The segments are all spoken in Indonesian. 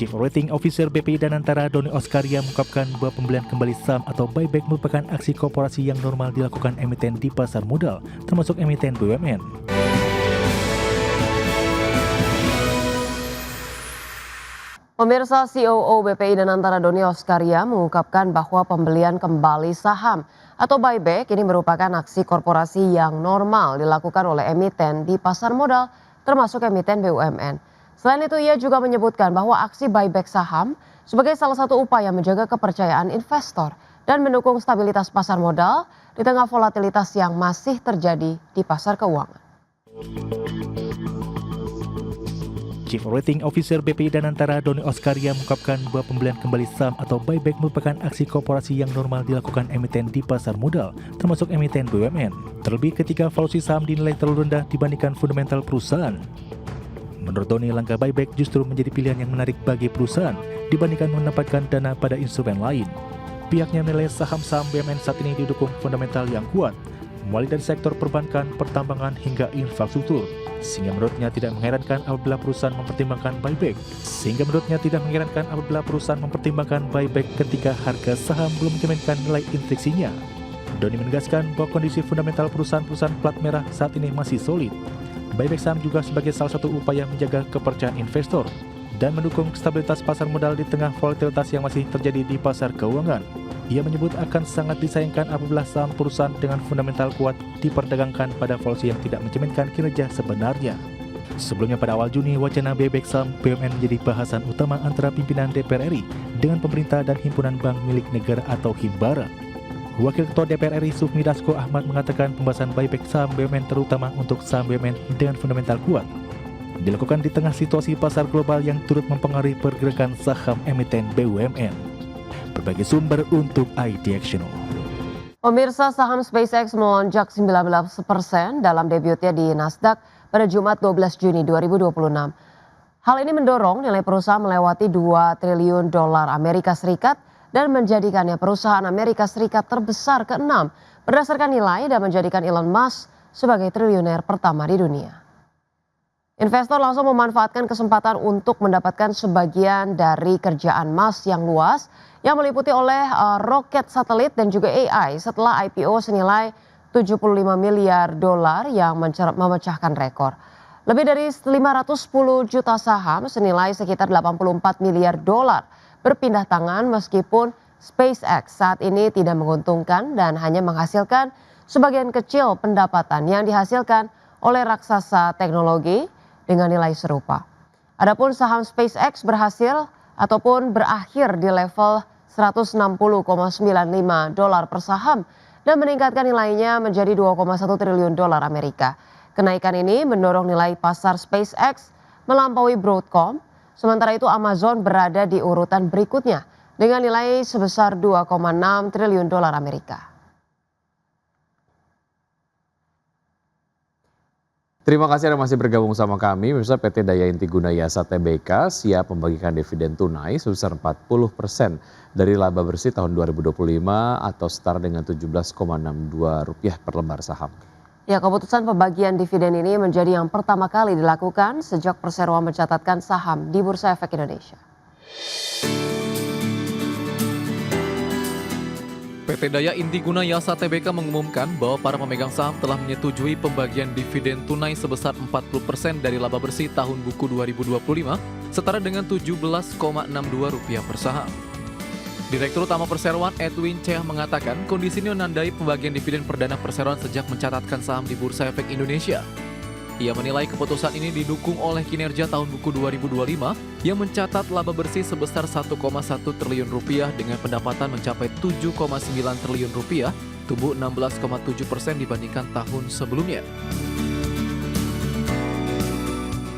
Chief Operating Officer BPI Danantara Doni Oskaria mengungkapkan bahwa pembelian kembali saham atau buyback merupakan aksi korporasi yang normal dilakukan emiten di pasar modal, termasuk emiten BUMN. Pemirsa, COO BPI Danantara Doni Oskaria mengungkapkan bahwa pembelian kembali saham atau buyback ini merupakan aksi korporasi yang normal dilakukan oleh emiten di pasar modal, termasuk emiten BUMN. Selain itu, ia juga menyebutkan bahwa aksi buyback saham sebagai salah satu upaya menjaga kepercayaan investor dan mendukung stabilitas pasar modal di tengah volatilitas yang masih terjadi di pasar keuangan. Chief Operating Officer BPI Danantara Doni Oskaria mengungkapkan bahwa pembelian kembali saham atau buyback merupakan aksi korporasi yang normal dilakukan emiten di pasar modal, termasuk emiten BUMN. Terlebih ketika valuasi saham dinilai terlalu rendah dibandingkan fundamental perusahaan. Menurut Doni, langkah buyback justru menjadi pilihan yang menarik bagi perusahaan dibandingkan menempatkan dana pada instrumen lain. Pihaknya menilai saham-saham BUMN saat ini didukung fundamental yang kuat, mulai dari sektor perbankan, pertambangan, hingga infrastruktur. Sehingga menurutnya tidak mengherankan apabila perusahaan mempertimbangkan buyback ketika harga saham belum mencerminkan nilai intriksinya. Doni menegaskan bahwa kondisi fundamental perusahaan-perusahaan plat merah saat ini masih solid. Buyback saham juga sebagai salah satu upaya menjaga kepercayaan investor dan mendukung stabilitas pasar modal di tengah volatilitas yang masih terjadi di pasar keuangan. Ia menyebut akan sangat disayangkan apabila saham perusahaan dengan fundamental kuat diperdagangkan pada valuasi yang tidak mencerminkan kinerja sebenarnya. Sebelumnya pada awal Juni, wacana buyback saham BUMN menjadi bahasan utama antara pimpinan DPR RI dengan pemerintah dan himpunan bank milik negara atau Himbara. Wakil Ketua DPR RI Sufmi Dasko Ahmad mengatakan pembahasan buyback saham BUMN terutama untuk saham BUMN dengan fundamental kuat dilakukan di tengah situasi pasar global yang turut mempengaruhi pergerakan saham emiten BUMN. Berbagai sumber untuk ID Action. Pemirsa, saham SpaceX melonjak 19% dalam debutnya di Nasdaq pada Jumat 12 Juni 2026. Hal ini mendorong nilai perusahaan melewati 2 triliun dolar Amerika Serikat dan menjadikannya perusahaan Amerika Serikat terbesar ke-6 berdasarkan nilai dan menjadikan Elon Musk sebagai triliuner pertama di dunia. Investor langsung memanfaatkan kesempatan untuk mendapatkan sebagian dari kerjaan Musk yang luas yang meliputi oleh roket satelit dan juga AI setelah IPO senilai 75 miliar dolar yang memecahkan rekor. Lebih dari 510 juta saham senilai sekitar 84 miliar dolar berpindah tangan meskipun SpaceX saat ini tidak menguntungkan dan hanya menghasilkan sebagian kecil pendapatan yang dihasilkan oleh raksasa teknologi dengan nilai serupa. Adapun saham SpaceX berakhir di level 160,95 dolar per saham dan meningkatkan nilainya menjadi 2,1 triliun dolar Amerika. Kenaikan ini mendorong nilai pasar SpaceX melampaui Broadcom. Sementara itu Amazon berada di urutan berikutnya dengan nilai sebesar 2,6 triliun dolar Amerika. Terima kasih Anda masih bergabung sama kami. Pemirsa, PT Daya Inti Guna Yasa Tbk siap membagikan dividen tunai sebesar 40% dari laba bersih tahun 2025 atau setara dengan Rp17,62 per lembar saham. Ya, keputusan pembagian dividen ini menjadi yang pertama kali dilakukan sejak perseroan mencatatkan saham di Bursa Efek Indonesia. PT Daya Inti Guna Yasa Tbk mengumumkan bahwa para pemegang saham telah menyetujui pembagian dividen tunai sebesar 40% dari laba bersih tahun buku 2025, setara dengan Rp17,62 per saham. Direktur Utama Perseroan Edwin Ceah mengatakan kondisi ini menandai pembagian dividen perdana perseroan sejak mencatatkan saham di Bursa Efek Indonesia. Ia menilai keputusan ini didukung oleh kinerja tahun buku 2025 yang mencatat laba bersih sebesar Rp1,1 triliun dengan pendapatan mencapai Rp7,9 triliun, tumbuh 16,7% dibandingkan tahun sebelumnya.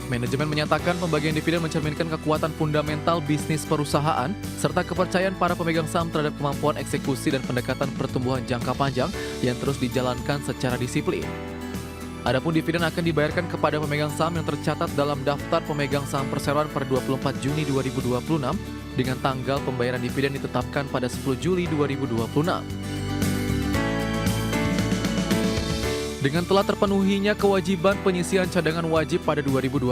Manajemen menyatakan pembagian dividen mencerminkan kekuatan fundamental bisnis perusahaan serta kepercayaan para pemegang saham terhadap kemampuan eksekusi dan pendekatan pertumbuhan jangka panjang yang terus dijalankan secara disiplin. Adapun dividen akan dibayarkan kepada pemegang saham yang tercatat dalam daftar pemegang saham perseroan per 24 Juni 2026 dengan tanggal pembayaran dividen ditetapkan pada 10 Juli 2026. Dengan telah terpenuhinya kewajiban penyisian cadangan wajib pada 2025,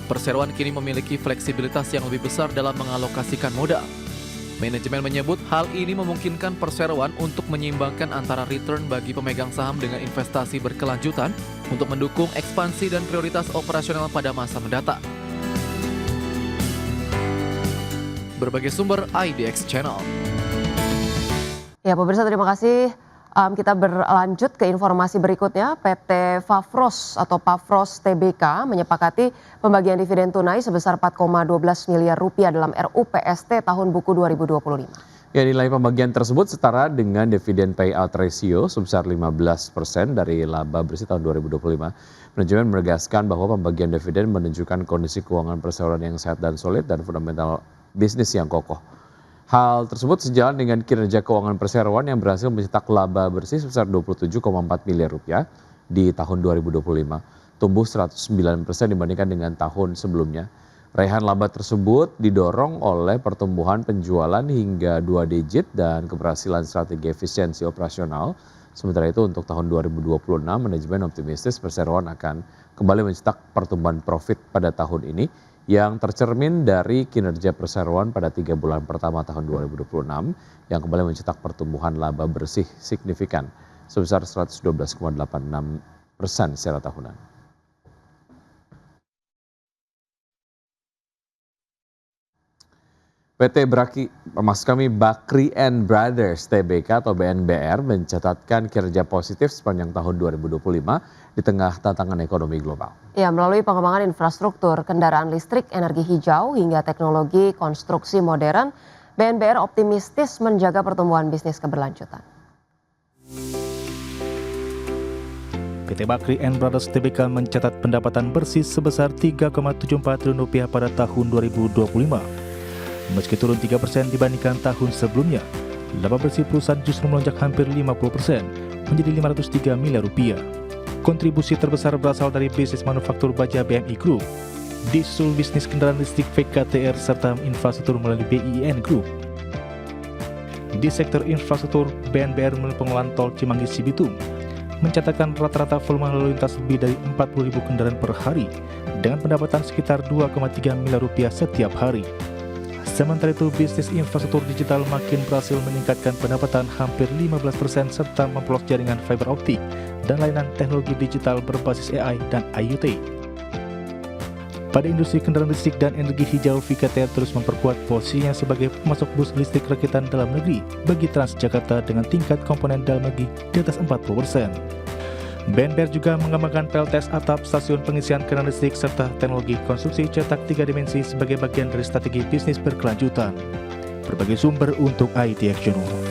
perseroan kini memiliki fleksibilitas yang lebih besar dalam mengalokasikan modal. Manajemen menyebut hal ini memungkinkan perseroan untuk menyeimbangkan antara return bagi pemegang saham dengan investasi berkelanjutan untuk mendukung ekspansi dan prioritas operasional pada masa mendatang. Berbagai sumber IDX Channel. Ya pemirsa, terima kasih. Kita berlanjut ke informasi berikutnya. PT Fafros atau Pafros Tbk menyepakati pembagian dividen tunai sebesar 4,12 miliar rupiah dalam RUU PST tahun buku 2025. Ya, nilai pembagian tersebut setara dengan dividen payout ratio sebesar 15% dari laba bersih tahun 2025. Manajemen menegaskan bahwa pembagian dividen menunjukkan kondisi keuangan perseroan yang sehat dan solid dan fundamental bisnis yang kokoh. Hal tersebut sejalan dengan kinerja keuangan perseroan yang berhasil mencetak laba bersih sebesar 27,4 miliar rupiah di tahun 2025, tumbuh 109% dibandingkan dengan tahun sebelumnya. Raihan laba tersebut didorong oleh pertumbuhan penjualan hingga 2 digit dan keberhasilan strategi efisiensi operasional. Sementara itu untuk tahun 2026, manajemen optimistis perseroan akan kembali mencetak pertumbuhan profit pada tahun ini yang tercermin dari kinerja perseroan pada 3 bulan pertama tahun 2026 yang kembali mencetak pertumbuhan laba bersih signifikan sebesar 112,86% secara tahunan. PT Bakri and Brothers Tbk atau BNBR mencatatkan kinerja positif sepanjang tahun 2025 di tengah tantangan ekonomi global. Ya, melalui pengembangan infrastruktur, kendaraan listrik, energi hijau, hingga teknologi konstruksi modern, BNBR optimistis menjaga pertumbuhan bisnis keberlanjutan. PT Bakri and Brothers Tbk mencatat pendapatan bersih sebesar 3,74 triliun rupiah pada tahun 2025. Meski turun 3% dibandingkan tahun sebelumnya, laba bersih perusahaan justru melonjak hampir 50% menjadi 503 miliar rupiah. Kontribusi terbesar berasal dari bisnis manufaktur baja BMI Group, disusul bisnis kendaraan listrik VKTR serta infrastruktur melalui BIN Group. Di sektor infrastruktur, BNBR melalui pengelolaan tol Cimanggis-Cibitung mencatatkan rata-rata volume lalu lintas lebih dari 40.000 kendaraan per hari dengan pendapatan sekitar 2,3 miliar rupiah setiap hari. Sementara itu, bisnis infrastruktur digital makin berhasil meningkatkan pendapatan hampir 15% serta memperluas jaringan fiber optik dan layanan teknologi digital berbasis AI dan IoT. Pada industri kendaraan listrik dan energi hijau, VKTR terus memperkuat posisinya sebagai pemasok bus listrik rakitan dalam negeri bagi Transjakarta dengan tingkat komponen dalam negeri di atas 40%. BNBR juga mengembangkan PLTS atap stasiun pengisian kendaraan listrik serta teknologi konstruksi cetak 3 dimensi sebagai bagian dari strategi bisnis berkelanjutan. Berbagai sumber untuk IDX Channel.